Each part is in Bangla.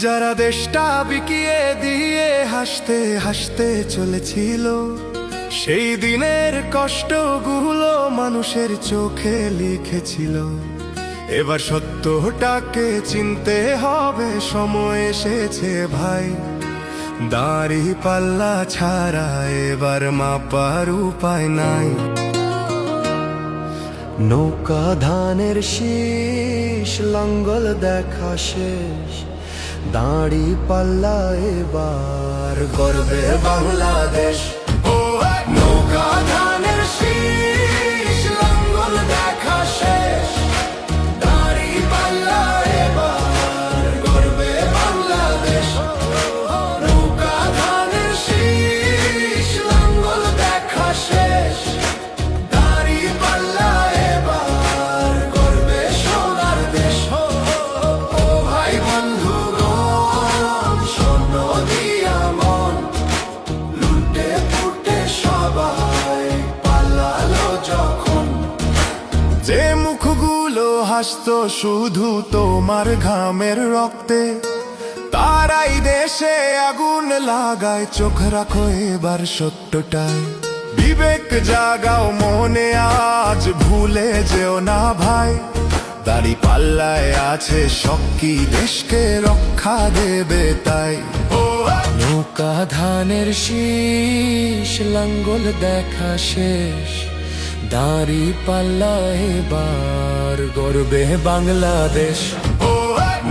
যারা দেশটা বিকিয়ে দিয়ে হাসতে হাসতে চলেছিল, সেই দিনের কষ্টগুলো মানুষের চোখে লিখেছিল। এবার সত্যটাকে চিনতে হবে, সময় এসেছে ভাই। দাড়ি পাল্লা ছাড়া এবার মাপার উপায় নাই। নৌকা ধানের শীষ, লাঙ্গল দেখা শেষ, দাড়ি পাল্লা এবার গর্বে বাংলাদেশ। নৌকা ধানের শীষ, লাঙ্গল দেখা শেষ, দাড়ি পাল্লা এবার গর্বে বাংলাদেশ। নৌকা ধানের শীষ, লাঙ্গল দেখা শেষ, দাড়ি পাল্লা এবার গর্বে সোনার দেশ। ও ভাই বন্ধুগণ, শোনো দিয়া মন, লুটে পুটে সবাই পালালো যখন। যে মুখগুলো হাসতো শুধু তোমার ঘামের রক্তে, তারাই দেশে আগুন লাগায়। চোখ রাখো এবার সত্যটায়, বিবেক জাগাও মনে, আজ ভুলে যেও না ভাই। দাড়ি পাল্লায় আছে শক্তি, দেশকে রক্ষা দেবে তাই। নৌকা ধানের শীষ, লাঙ্গল দেখা শেষ, দাড়ি পাল্লা এবার গর্বে বাংলাদেশ।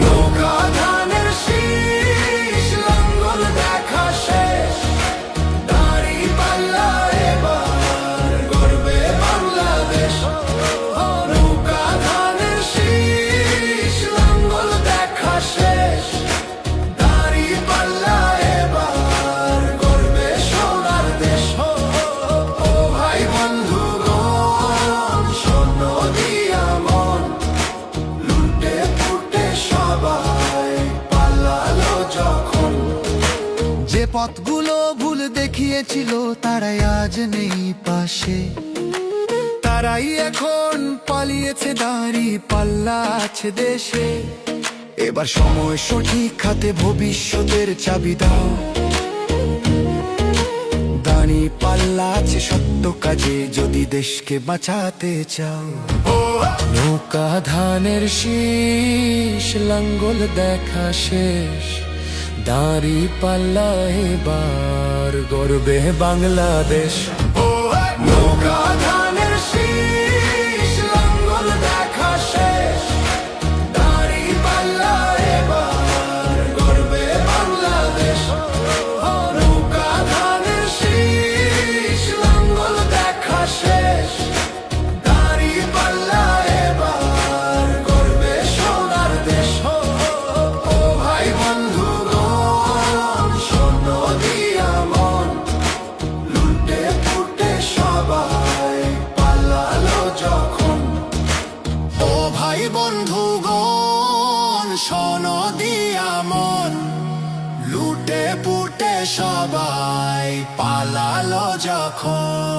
নৌকা ধানের শীষ, লাঙ্গল দেখা শেষ, দাড়ি পাল্লা এবার গর্বে বাংলাদেশ। নৌকা ধানের শীষ, লাঙ্গল দেখা শেষ, দাড়ি পাল্লা এবার গর্বে সোনার দেশ। ও ভাই বন্ধুগণ, শোনো দিয়া মন, লুটে পুটে সবাই পালালো যখন। যে পথগুলো ভুল দেখিয়েছিল তারাই আজ নেই পাশে, তারাই এখন পালিয়েছে, দাড়ি পাল্লা আছে দেশে। এবার সময় সঠিক হাতে, ভবিষ্যতের চাবি দাও। দাড়ি পাল্লা আছে সত্য কাজে, যদি দেশকে বাঁচাতে চাও। নৌকা ধানের শীষ, লাঙ্গল দেখা শেষ, দাড়ি পাল্লা এবার গর্বে বাংলাদেশ। নৌকা ধানের শীষ, লাঙ্গল দেখা শেষ, দাড়ি পাল্লা এবার গর্বে বাংলাদেশ। নৌকা ধানের শীষ, লাঙ্গল দেখা শেষ, দাড়ি পাল্লা এবার গর্বে সোনার দেশ। ও ভাই বন্ধুগণ, শোনো দিয়া মন, লুটে পুটে সবাই পালালো যখন। ও ভাই বন্ধুগণ, শোনো দিয়া মন, লুটে পুটে সবাই পালালো যখন।